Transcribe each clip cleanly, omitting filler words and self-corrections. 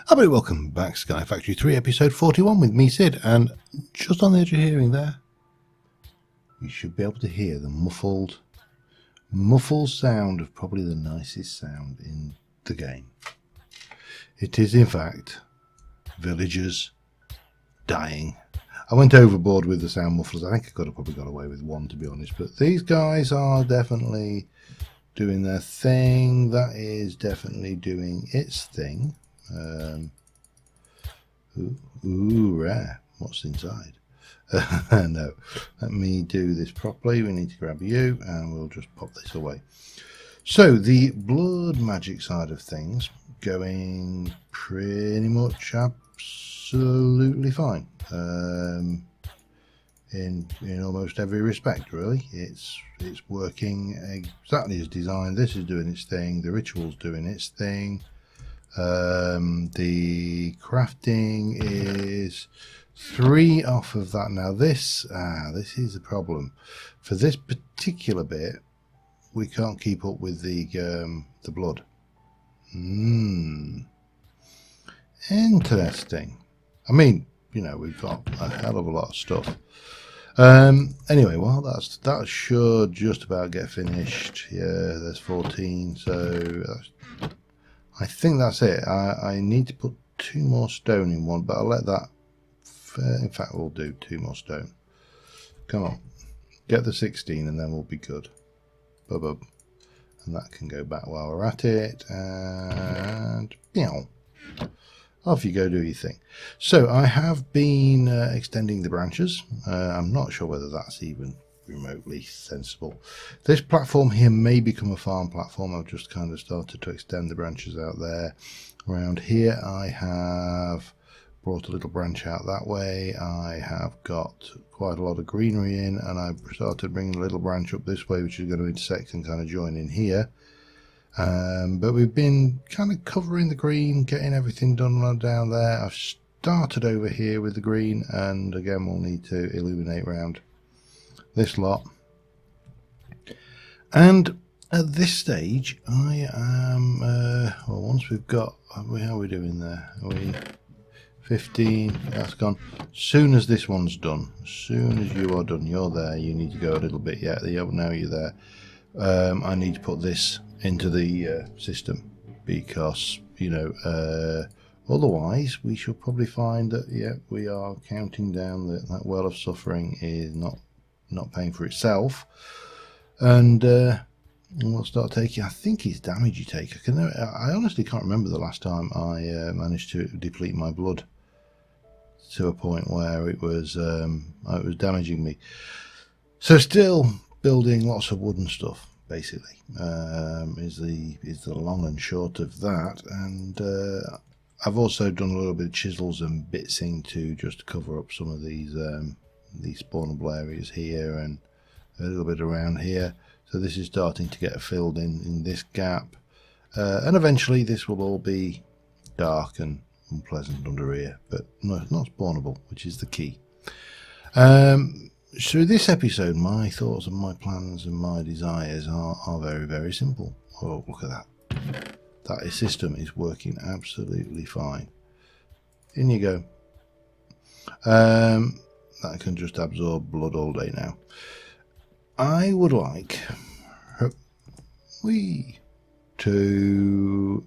Hello, welcome back, Sky Factory 3, episode 41 with me, Sid, and just on the edge of hearing there, you should be able to hear the muffled sound of probably the nicest sound in the game. It is, in fact, villagers dying. I went overboard with the sound mufflers. I think I could have probably got away with one, to be honest, but these guys are definitely doing their thing. That is definitely doing its thing. Ooh, rare. What's inside? No, let me do this properly. We need to grab you and we'll just pop this away. So the blood magic side of things going pretty much absolutely fine, in almost every respect, really. It's working exactly as designed. This is doing its thing, the ritual's doing its thing. The crafting is 3 off of that. Now this is a problem. For this particular bit, we can't keep up with the blood. Interesting. I mean, we've got a hell of a lot of stuff. Anyway, well, that should just about get finished. Yeah, there's 14, so I think that's it. I need to put 2 more stone in one, but I'll let that. In fact, we'll do 2 more stone. Come on, get the 16 and then we'll be good. Bub. And that can go back while we're at it. And off you go, do your thing. So I have been extending the branches. I'm not sure whether that's even remotely sensible. This platform here may become a farm platform. I've just kind of started to extend the branches out there. Around here I have brought a little branch out that way. I have got quite a lot of greenery in, and I've started bringing a little branch up this way, which is going to intersect and kind of join in here. But we've been kind of covering the green, getting everything done down there. I've started over here with the green, and again we'll need to illuminate round this lot. And at this stage I am well, once we've got, how are we doing there? Are we 15? That's gone. Soon as this one's done, as soon as you are done, you're there, you need to go a little bit. Yeah, now you're there. I need to put this into the system, because otherwise we shall probably find that we are counting down that well of suffering is not paying for itself, and we'll start taking, I think it's damage you take. I honestly can't remember the last time I managed to deplete my blood to a point where it was damaging me. So still building lots of wooden stuff, basically, is the long and short of that. And I've also done a little bit of chisels and bitsing to just cover up some of these spawnable areas here and a little bit around here. So this is starting to get filled in this gap, and eventually this will all be dark and unpleasant under here, but not spawnable, which is the key. So this episode, my thoughts and my plans and my desires are very, very simple. Oh, look at that. That system is working absolutely fine. In you go. That can just absorb blood all day now. I would like to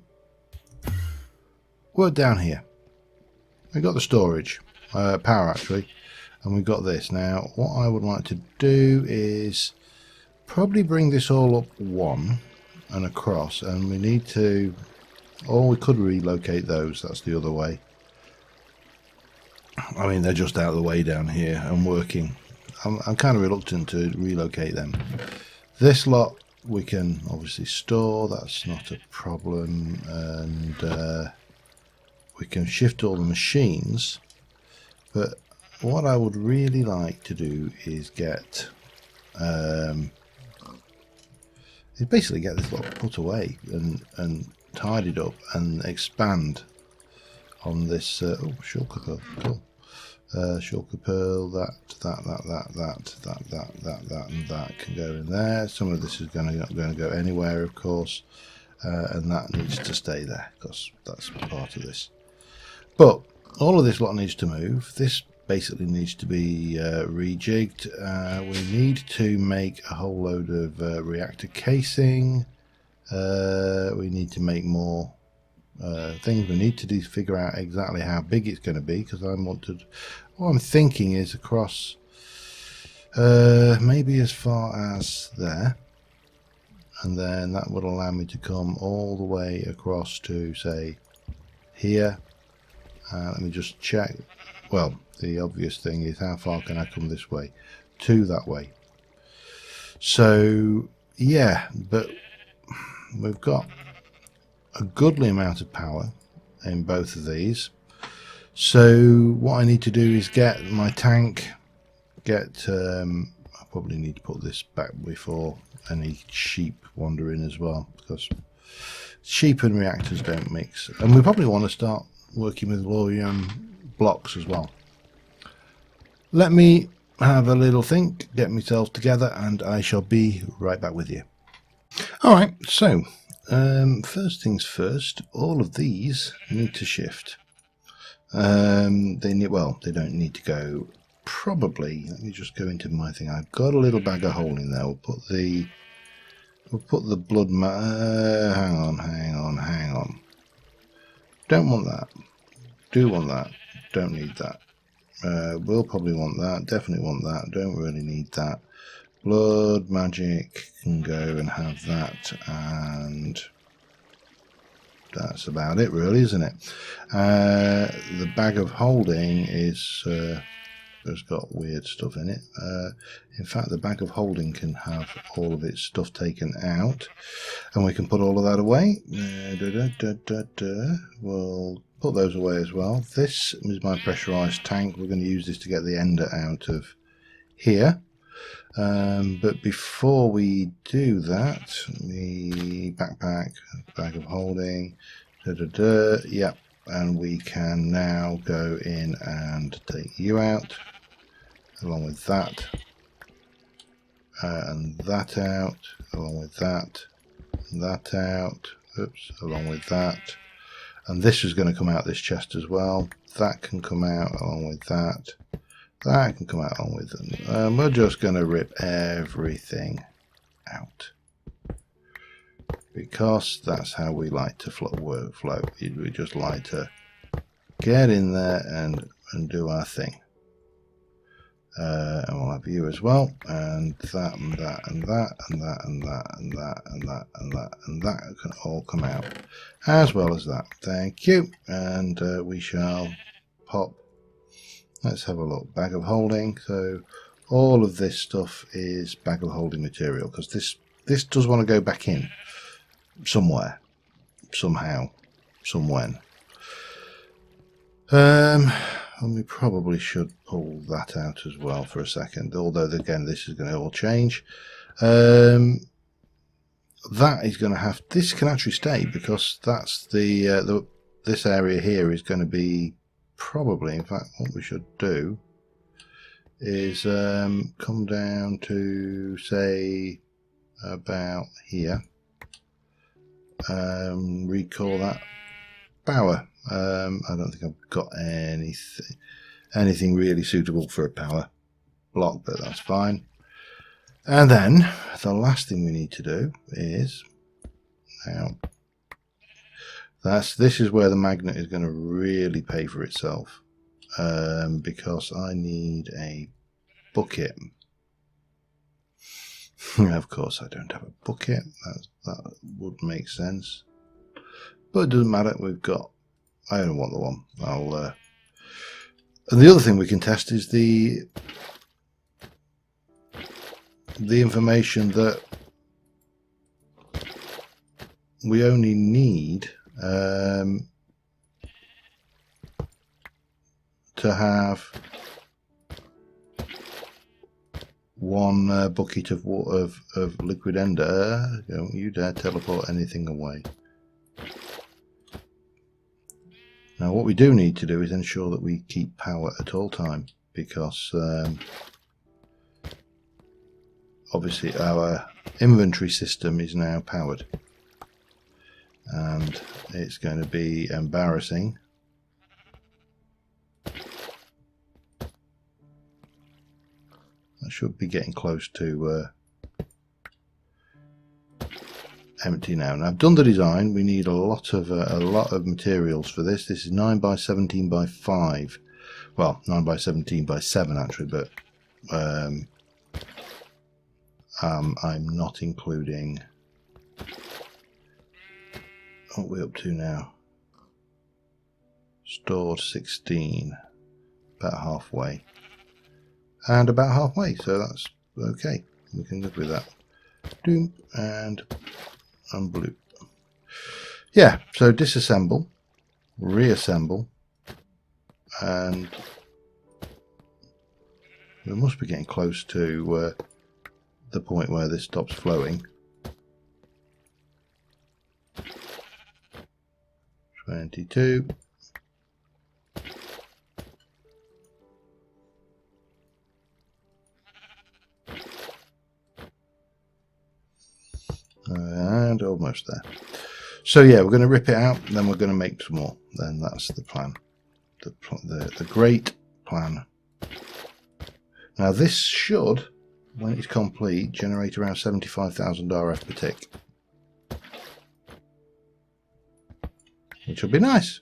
work down here. We've got the storage, power actually, and we've got this. Now what I would like to do is probably bring this all up 1 and across, and we need to, or we could relocate those. That's the other way. I mean, they're just out of the way down here and working. I'm kind of reluctant to relocate them. This lot we can obviously store, that's not a problem, and we can shift all the machines. But what I would really like to do is get basically get this lot put away and tidied up and expand on this. Oh, shulker, cool. Shulker pearl, that, and that can go in there. Some of this is going to go anywhere, of course. and that needs to stay there because that's part of this. But all of this lot needs to move. This basically needs to be rejigged. We need to make a whole load of reactor casing. We need to make more things. We need to figure out exactly how big it's going to be, because what I'm thinking is across maybe as far as there, and then that would allow me to come all the way across to, say, here. Let me just check. Well, the obvious thing is, how far can I come this way? To that way. So yeah, but we've got a goodly amount of power in both of these. So what I need to do is get my tank, I probably need to put this back before any sheep wander in as well, because sheep and reactors don't mix. And we probably want to start working with blocks as well. Let me have a little think, get myself together, and I shall be right back with you. Alright, so first things first, all of these need to shift. They don't need to go. Probably, let me just go into my thing. I've got a little bag of holding there. We'll put the blood hang on. Don't want that. Do want that. Don't need that. We'll probably want that. Definitely want that. Don't really need that. Blood magic can go and have that, and that's about it, really, isn't it? The bag of holding has got weird stuff in it. In fact, the bag of holding can have all of its stuff taken out, and we can put all of that away. We'll put those away as well. This is my pressurized tank. We're going to use this to get the ender out of here. But before we do that, the backpack, bag of holding, yep, and we can now go in and take you out, along with that, and that out, along with that out, oops, along with that, and this is going to come out this chest as well. That can come out along with that. That can come out along with them. We're just going to rip everything out, because that's how we like to workflow. We just like to get in there and do our thing. And we'll have you as well, and that and that and that and that and that and that and that and that and that can all come out, as well as that. Thank you. And we shall pop. Let's have a look. Bag of holding. So all of this stuff is bag of holding material, because this does want to go back in somewhere, somehow, somewhen. And we probably should pull that out as well for a second, although again this is going to all change. That is going to have, this can actually stay, because that's this area here is going to be probably, in fact, what we should do is come down to, say, about here, recall that power. I don't think I've got anything really suitable for a power block, but that's fine. And then the last thing we need to do is, now this is where the magnet is going to really pay for itself, because I need a bucket. Of course I don't have a bucket. That would make sense, but it doesn't matter. I don't want the one. And the other thing we can test is the information that we only need to have one bucket of water of liquid ender. Don't you dare teleport anything away. Now what we do need to do is ensure that we keep power at all time, because obviously our inventory system is now powered. and it's going to be embarrassing. I should be getting close to empty now. And I've done the design. We need a lot of materials for this. This is 9 by 17 by 5. Well, 9 by 17 by 7 actually, but I'm not including. What are we up to now? Stored 16, about halfway, and about halfway, so that's okay. We can live with that. Doom and unbloop. Yeah, so disassemble, reassemble, and we must be getting close to the point where this stops flowing. 22. And almost there. So yeah, we're going to rip it out, and then we're going to make some more. Then that's the plan. The great plan. Now this should, when it's complete, generate around 75,000 RF per tick, which will be nice.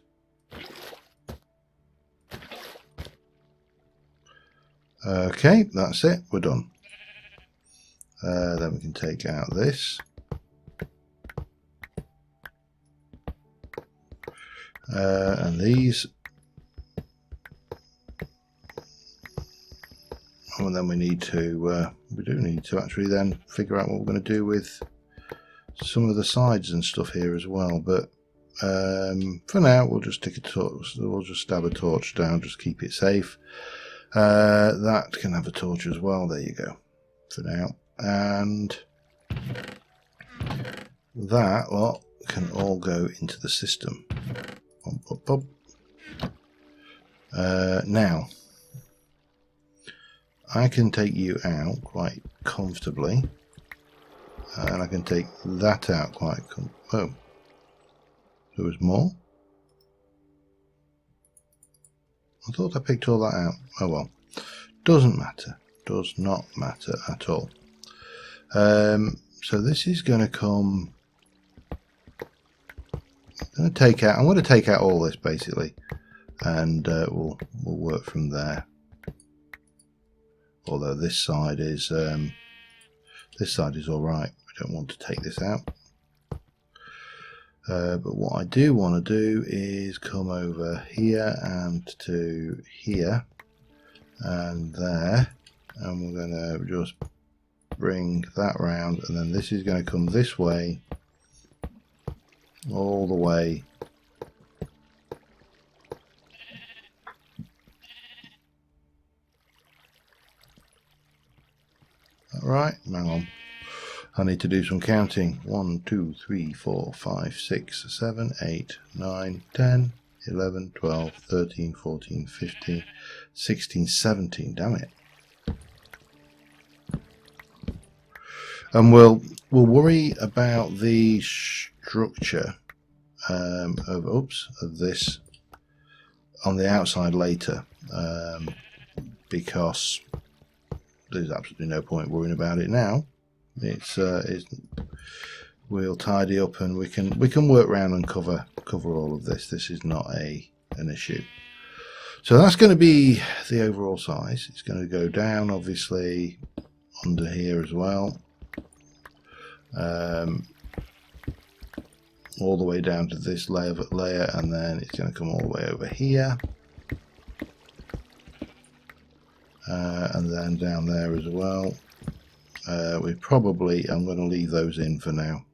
Okay, that's it. We're done. Then we can take out this. And these. And then we need to, we do need to actually then figure out what we're going to do with some of the sides and stuff here as well. But for now, we'll just stick a torch. We'll just stab a torch down, just keep it safe. That can have a torch as well. There you go. For now, and that lot can all go into the system. Now, I can take you out quite comfortably, and I can take that out quite oh, there was more? I thought I picked all that out. Oh well, doesn't matter. Does not matter at all. So this is going to come. I'm going to take out all this basically, and we'll work from there. Although this side is all right. We don't want to take this out. But what I do want to do is come over here and to here and there, and we're going to just bring that round, and then this is going to come this way all the way right. Hang on, I need to do some counting. 1 2 3 4 5 6 7 8 9 10 11 12 13 14 15 16 17. Damn it. And we'll worry about the structure of this on the outside later, because there's absolutely no point worrying about it now. We'll tidy up, and we can work around and cover all of this. This is not an issue. So that's going to be the overall size. It's going to go down obviously under here as well. All the way down to this layer, and then it's going to come all the way over here, and then down there as well. I'm going to leave those in for now,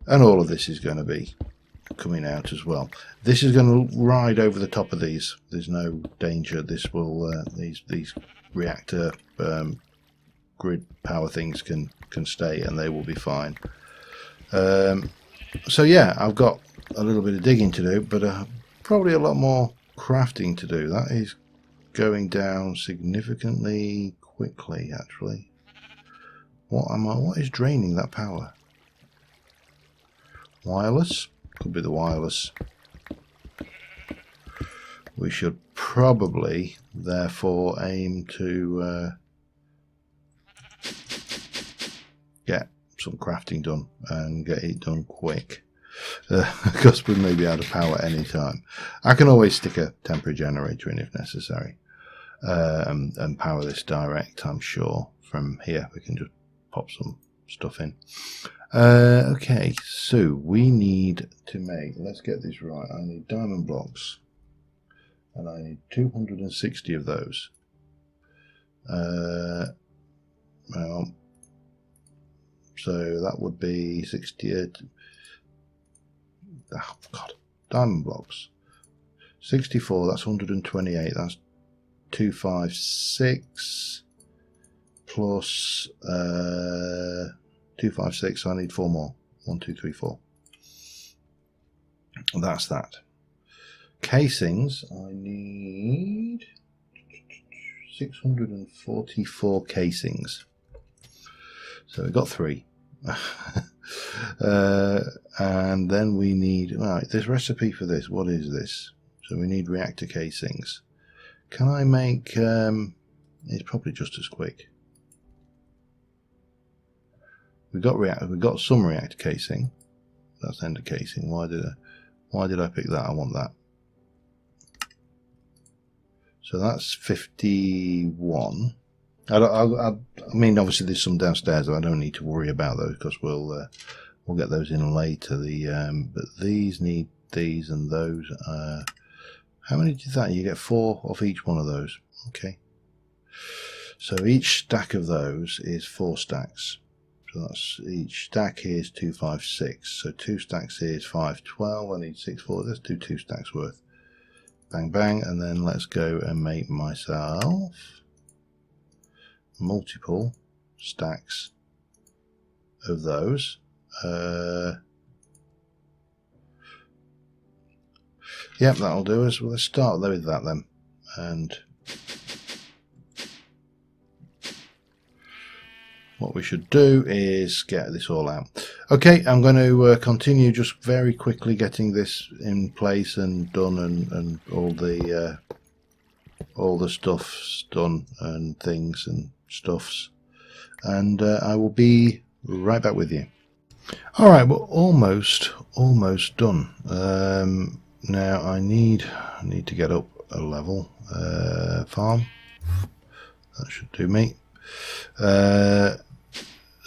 and all of this is going to be coming out as well. This is going to ride over the top of these. There's no danger. This will these reactor grid power things can stay, and they will be fine. So yeah, I've got a little bit of digging to do, but probably a lot more crafting to do. That is going down significantly quickly, actually. What is draining that power? Wireless? Could be the wireless. We should probably, therefore, aim to get some crafting done and get it done quick. Because we may be out of power any time. I can always stick a temporary generator in if necessary, and power this direct. I'm sure from here we can just pop some stuff in. Okay, so we need to make, let's get this right, I need diamond blocks and I need 260 of those. Well, so that would be 68. Oh God, diamond blocks 64, that's 128, that's 256 plus 256. I need 4 more. 1, 2, 3, 4. That's that. Casings, I need 644 casings. So we've got 3. And then we need, right, this recipe for this, what is this? So we need reactor casings. Can I make, it's probably just as quick. We've got some reactor casing. That's ender casing. Why did I pick that? I want that. So that's 51. I mean, obviously there's some downstairs. I don't need to worry about those because we'll get those in later. But these need these and those. How many did that? You get 4 of each one of those. Okay. So each stack of those is 4 stacks. So that's each stack here is 256. So 2 stacks here is 512. I need 6, 4. Let's do 2 stacks worth. Bang, bang, and then let's go and make myself multiple stacks of those. Yep, that'll do us. Well, let's start with that then. And what we should do is get this all out. Okay, I'm going to continue just very quickly getting this in place and done, and all the stuff's done and things and stuffs, and I will be right back with you. All right, we're almost done. Now I need to get up a level. Farm, that should do me.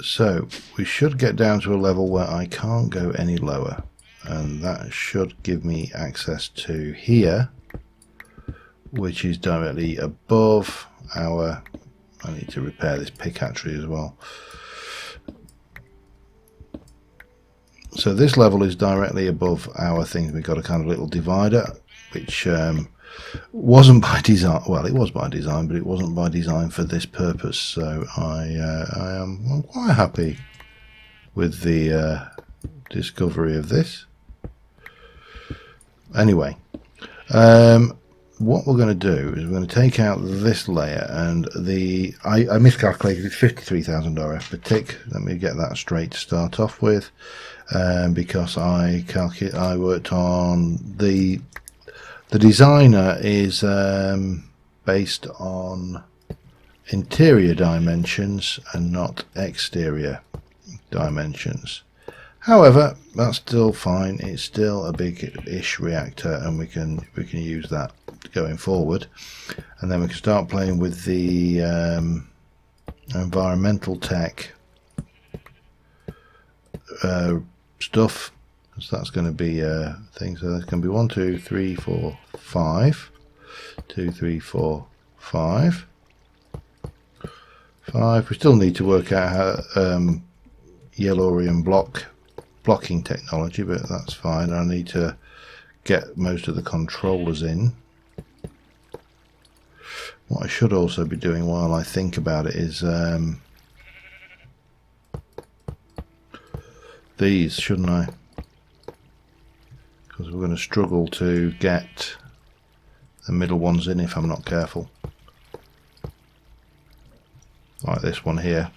So we should get down to a level where I can't go any lower, and that should give me access to here, which is directly above our, I need to repair this pickaxe as well. So this level is directly above our things. We've got a kind of little divider, which wasn't by design. Well, it was by design, but it wasn't by design for this purpose. So I'm quite happy with the discovery of this. Anyway, what we're going to do is we're going to take out this layer, and I miscalculated. It's 53,000 RF per tick. Let me get that straight to start off with, because I worked on the designer is based on interior dimensions and not exterior dimensions. However, that's still fine. It's still a big-ish reactor, and we can use that going forward. And then we can start playing with the environmental tech stuff. So that's going to be things. So that's going to be 1, 2, 3, 4, 5. 2, 3, 4, 5. 5. We still need to work out how Yellorium blocking technology, but that's fine. I need to get most of the controllers in. What I should also be doing while I think about it is these, shouldn't I? Because we're going to struggle to get the middle ones in if I'm not careful. Like this one here.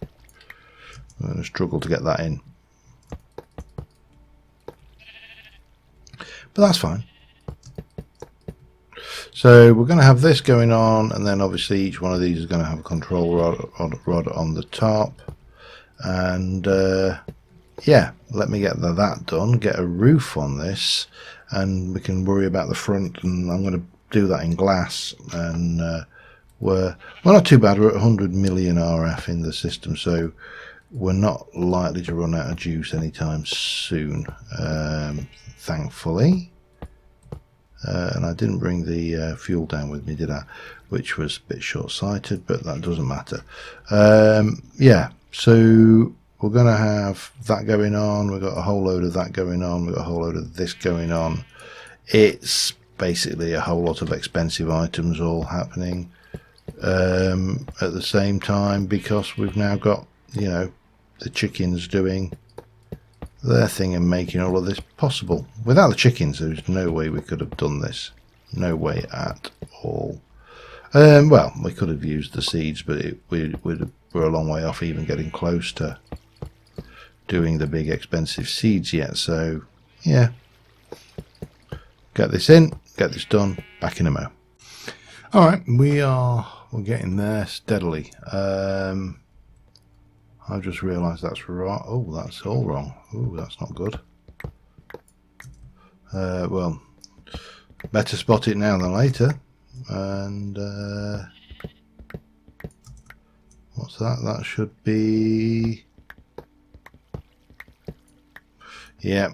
I'm going to struggle to get that in. but that's fine. So we're going to have this going on, and then obviously each one of these is going to have a control rod on the top. And yeah, let me get that done, get a roof on this, and we can worry about the front. And I'm going to do that in glass. And we're not too bad. We're at 100 million RF in the system, so we're not likely to run out of juice anytime soon, thankfully. And I didn't bring the fuel down with me, did I? Which was a bit short-sighted, but that doesn't matter. Yeah, so we're going to have that going on. We've got a whole load of that going on. We've got a whole load of this going on. It's basically a whole lot of expensive items all happening at the same time, because we've now got, you know, the chickens doing their thing and making all of this possible. Without the chickens, there's no way we could have done this. No way at all. Well, we could have used the seeds, but we're a long way off even getting close to doing the big expensive seeds yet. So yeah, get this in, get this done, back in a mo. All right, we're getting there steadily. I've just realised that's right. Oh, that's all wrong. Oh, that's not good. Well, better spot it now than later. And what's that? That should be... yeah,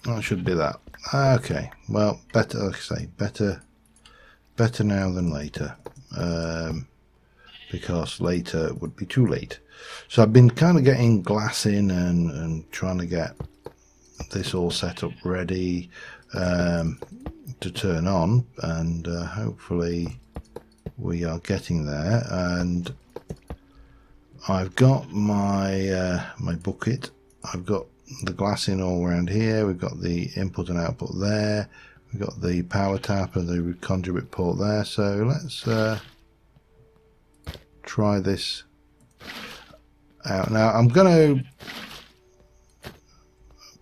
that should be that. Okay, well, better, like I say, better now than later. Because later would be too late. So I've been kind of getting glass in and trying to get this all set up ready to turn on, and hopefully we are getting there. And I've got my my bucket. I've got the glass in all around here. We've got the input and output there. We've got the power tap and the conduit port there. So let's try this out. Now I'm going to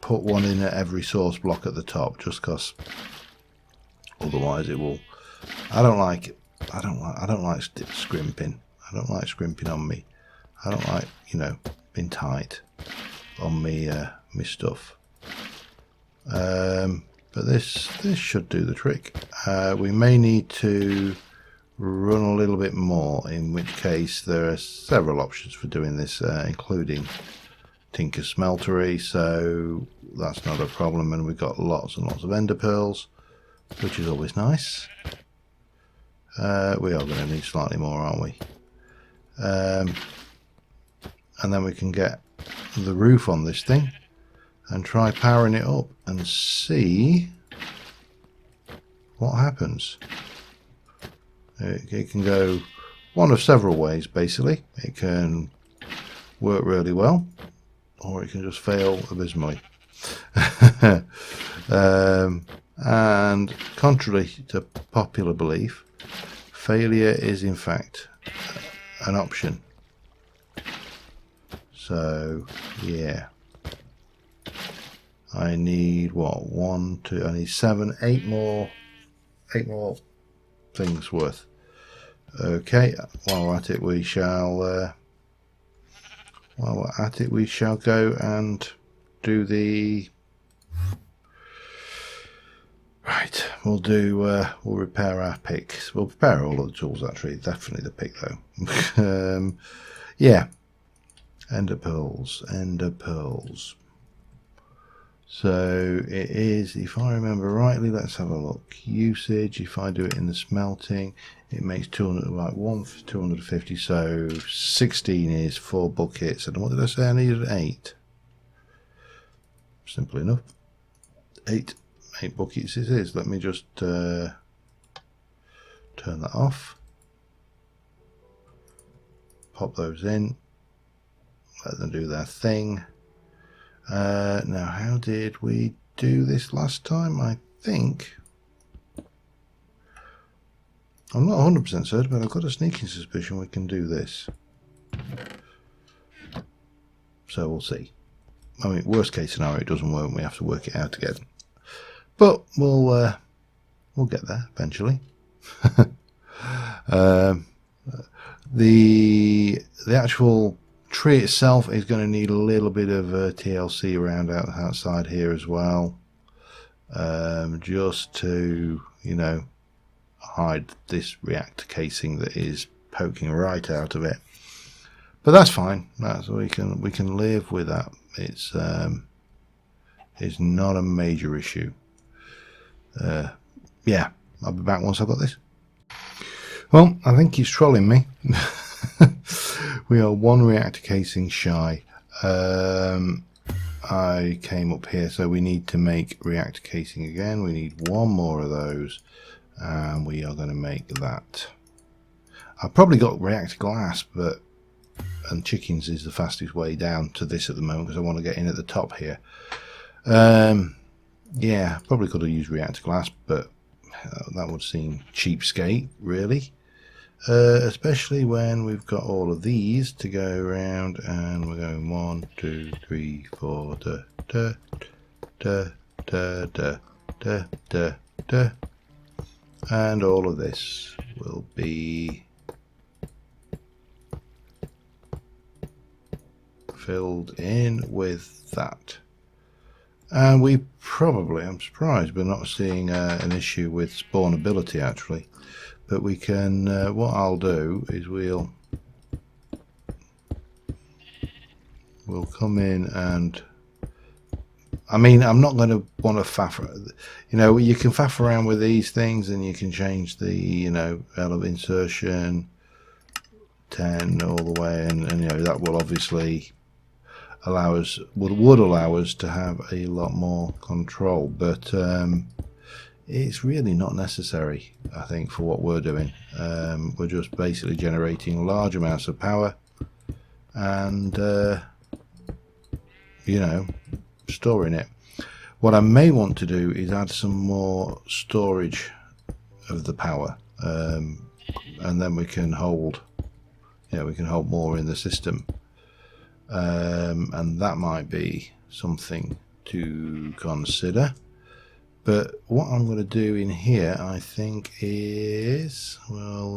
put one in at every source block at the top, just because otherwise it will... I don't like scrimping. I don't like scrimping on me. I don't like, you know, being tight on me me stuff. But this should do the trick. We may need to run a little bit more, in which case there are several options for doing this, including Tinker Smeltery, so that's not a problem. And we've got lots and lots of ender pearls, which is always nice. We are going to need slightly more, aren't we? And then we can get the roof on this thing and try powering it up and see what happens. It can go one of several ways, basically. It can work really well, or it can just fail abysmally. And contrary to popular belief, failure is in fact an option. So yeah, I need what, 1, 2, I need 7, 8 more things worth. Okay, while we're at it we shall go and do the... right, we'll repair our picks. We'll repair all of the tools, actually. Definitely the pick though. Yeah, ender pearls. So it is, if I remember rightly, let's have a look. Usage, if I do it in the smelting, it makes 200, like 1 for 250, so 16 is 4 buckets. And what did I say I needed? 8. Simple enough. 8 buckets it is. Let me just turn that off. Pop those in. Let them do their thing. Now, how did we do this last time? I think... I'm not 100% certain, but I've got a sneaking suspicion we can do this. So we'll see. I mean, worst case scenario, it doesn't work and we have to work it out again. but we'll get there eventually. The actual tree itself is going to need a little bit of TLC around outside here as well, just to, you know, hide this reactor casing that is poking right out of it. But that's fine. That's we can live with that. It's not a major issue. Yeah, I'll be back once I've got this. Well, I think he's trolling me. We are one reactor casing shy. I came up here, so we need to make reactor casing again. We need one more of those, and we are going to make that. I've probably got reactor glass, and chickens is the fastest way down to this at the moment because I want to get in at the top here. Yeah, probably could have used reactor glass, but that would seem cheapskate, really. Especially when we've got all of these to go around, and we're going 1, 2, 3, 4, da, da, da, da, da, da, da, da. And all of this will be filled in with that. And we probably, I'm surprised we're not seeing an issue with spawnability actually. But we can, what I'll do is we'll come in and, I mean, I'm not going to want to faff, you know, you can faff around with these things and you can change the, you know, element insertion 10 all the way, and you know, that will obviously allow us, would allow us to have a lot more control, but it's really not necessary, I think, for what we're doing. We're just basically generating large amounts of power and, you know, storing it. What I may want to do is add some more storage of the power, and then we can hold, we can hold more in the system, and that might be something to consider. But what I'm going to do in here, I think, is, well,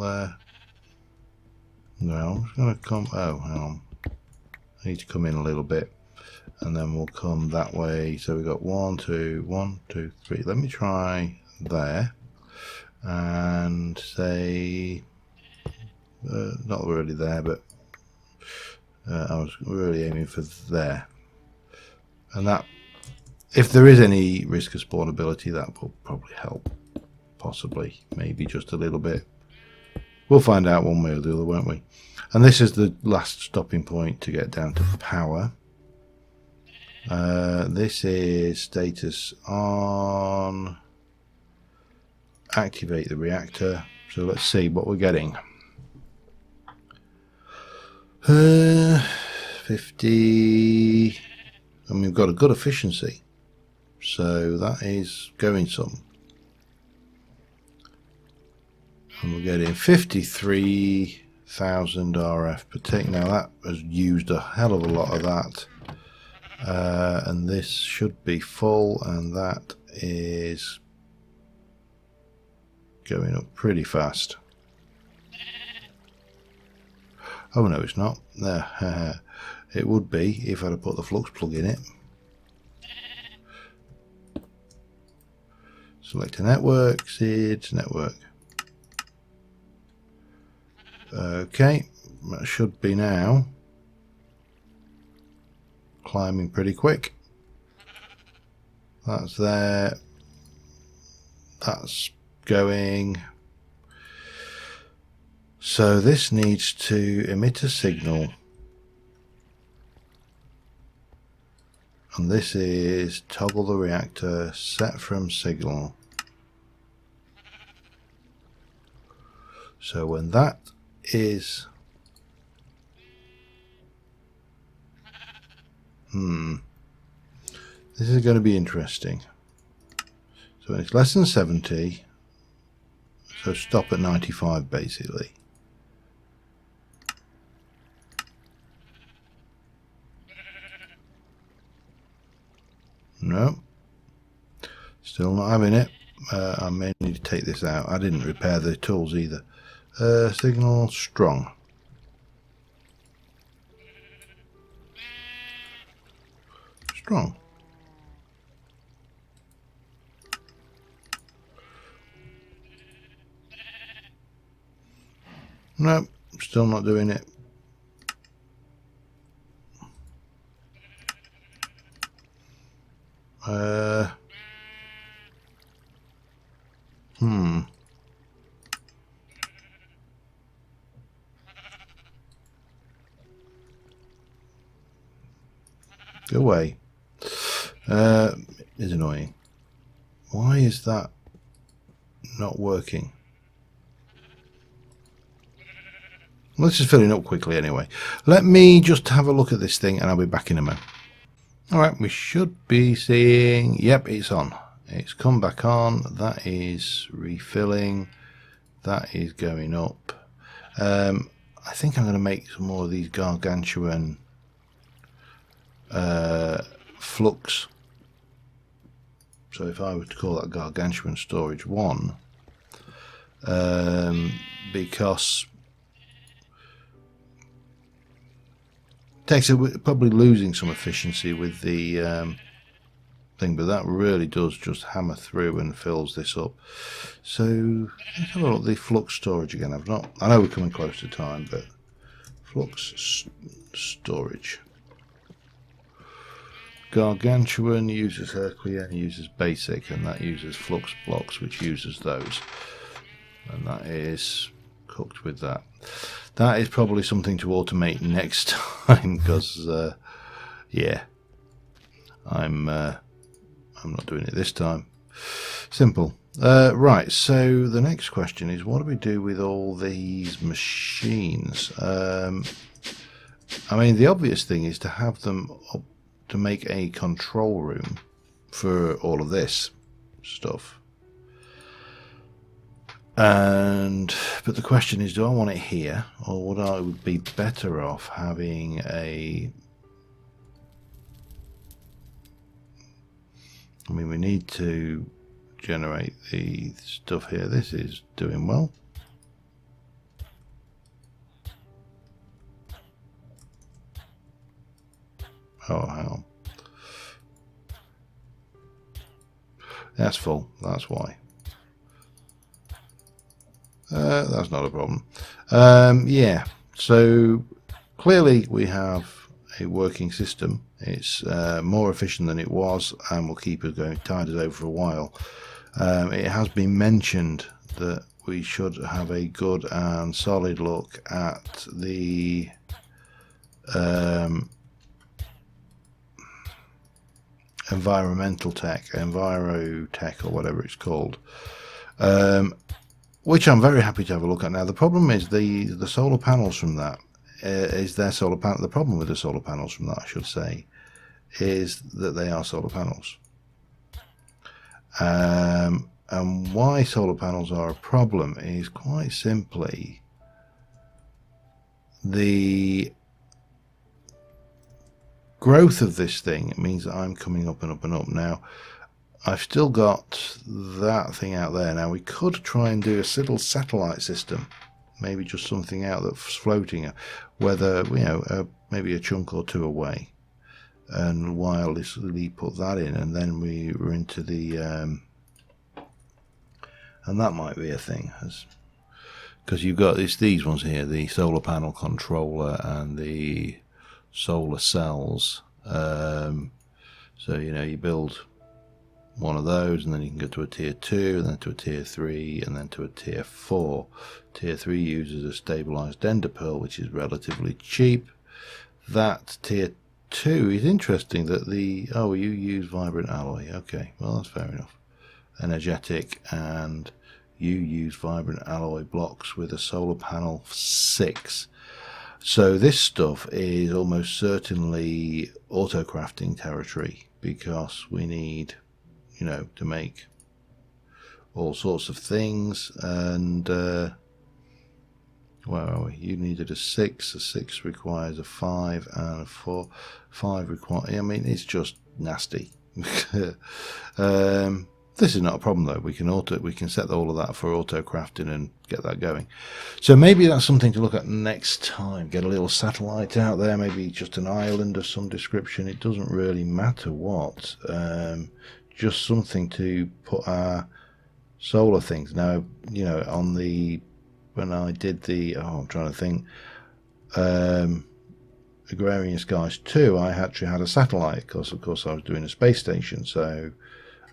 no, I'm just going to come, oh, hang on, I need to come in a little bit, and then we'll come that way. So we've got 1, 2, 1, 2, 3. Let me try there, and say, not really there, but I was really aiming for there, and that, if there is any risk of spawnability, that will probably help, possibly, maybe just a little bit. We'll find out one way or the other, won't we? And this is the last stopping point to get down to power. This is status on, activate the reactor. So let's see what we're getting. 50, and we've got a good efficiency. So that is going some. And we're getting 53,000 RF per tick. Now that has used a hell of a lot of that. And this should be full, and that is going up pretty fast. Oh no, it's not. No, it would be if I'd have put the flux plug in it. Select a network, seeds, network. Okay, that should be now climbing pretty quick. That's there. That's going. So this needs to emit a signal. And this is toggle the reactor, set from signal. So when that is, this is going to be interesting. So when it's less than 70, so stop at 95 basically. No. Still not having it. I may need to take this out. I didn't repair the tools either. Signal strong. Strong. No, still not doing it. Go away. It's annoying. Why is that not working? Let's just fill it up quickly anyway. Let me just have a look at this thing and I'll be back in a moment. Alright, we should be seeing... Yep, it's on. It's come back on. That is refilling. That is going up. I think I'm going to make some more of these gargantuan flux. So if I were to call that gargantuan storage 1, because takes probably losing some efficiency with the thing, but that really does just hammer through and fills this up. So let's have a look at the flux storage again. I know we're coming close to time, but flux storage. Gargantuan uses Herculean, uses basic, and that uses flux blocks, which uses those, and that is cooked with that. That is probably something to automate next time, because yeah, I'm not doing it this time. Simple. Right, so the next question is, what do we do with all these machines? I mean, the obvious thing is to have them up to make a control room for all of this stuff. But the question is, do I want it here, or would I be better off having a... I mean, we need to generate the stuff here. This is doing well. Oh, hang on. That's full. That's why. That's not a problem. Yeah, so clearly we have a working system. It's more efficient than it was, and will keep us going, tide us over for a while. It has been mentioned that we should have a good and solid look at the environmental tech, envirotech, or whatever it's called, which I'm very happy to have a look at. Now the problem is the solar panels from that is their solar panel. The problem with the solar panels from that, I should say, is that they are solar panels. And why solar panels are a problem is quite simply the growth of this thing. It means that I'm coming up and up and up. Now I've still got that thing out there. Now we could try and do a little satellite system, maybe just something out that's floating, whether, you know, maybe a chunk or two away, and wirelessly put that in, and then we were into the and that might be a thing, because you've got these ones here, the solar panel controller and the solar cells. So you know, you build one of those, and then you can go to a tier 2, and then to a tier 3, and then to a tier 4. Tier 3 uses a stabilized ender pearl, which is relatively cheap. That tier 2 is interesting that you use vibrant alloy. Okay, well, that's fair enough. Energetic, and you use vibrant alloy blocks with a solar panel 6. So this stuff is almost certainly auto-crafting territory, because we need, you know, to make all sorts of things. And where are we? You needed a 6. A 6 requires a 5, and a 4. 5 requires... I mean, it's just nasty. This is not a problem though. We can set all of that for auto crafting and get that going. So maybe that's something to look at next time. Get a little satellite out there, maybe just an island of some description. It doesn't really matter what. Just something to put our solar things. Now, you know, on the when I did the I'm trying to think. Agrarian Skies 2, I actually had a satellite because of course I was doing a space station, so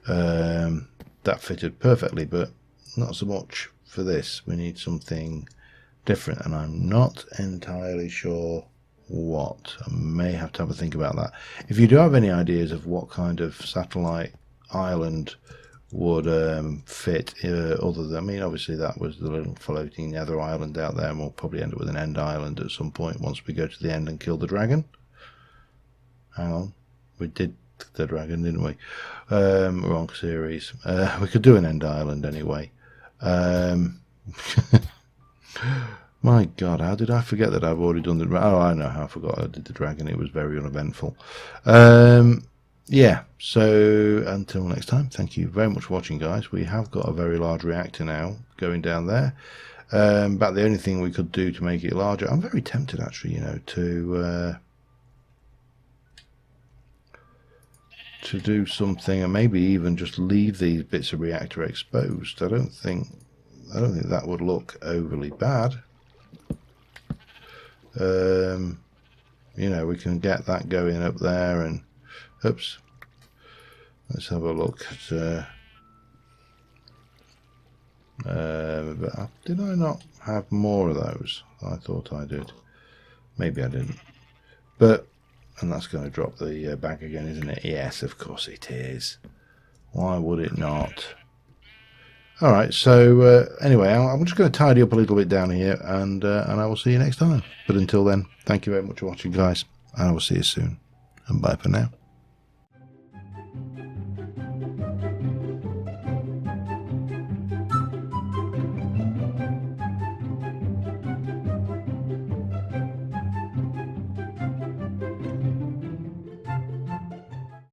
that fitted perfectly, but not so much for this. We need something different, and I'm not entirely sure what. I may have to have a think about that. If you do have any ideas of what kind of satellite island would fit, other than, I mean, obviously that was the little floating nether island out there, and we'll probably end up with an end island at some point once we go to the end and kill the dragon. Hang on, we did the dragon, didn't we? Wrong series. We could do an end island anyway. My God, how did I forget that I've already done the... Oh, I know how I forgot I did the dragon. It was very uneventful. Yeah, so until next time, thank you very much for watching, guys. We have got a very large reactor now going down there. But the only thing we could do to make it larger, I'm very tempted actually, you know, to do something, and maybe even just leave these bits of reactor exposed. I don't think that would look overly bad. You know, we can get that going up there, and oops, let's have a look at but did I not have more of those? I thought I did. Maybe I didn't. But, and that's going to drop the bag again, isn't it? Yes, of course it is. Why would it not? Alright, so anyway, I'm just going to tidy up a little bit down here, and I will see you next time. But until then, thank you very much for watching, guys, and I will see you soon. And bye for now.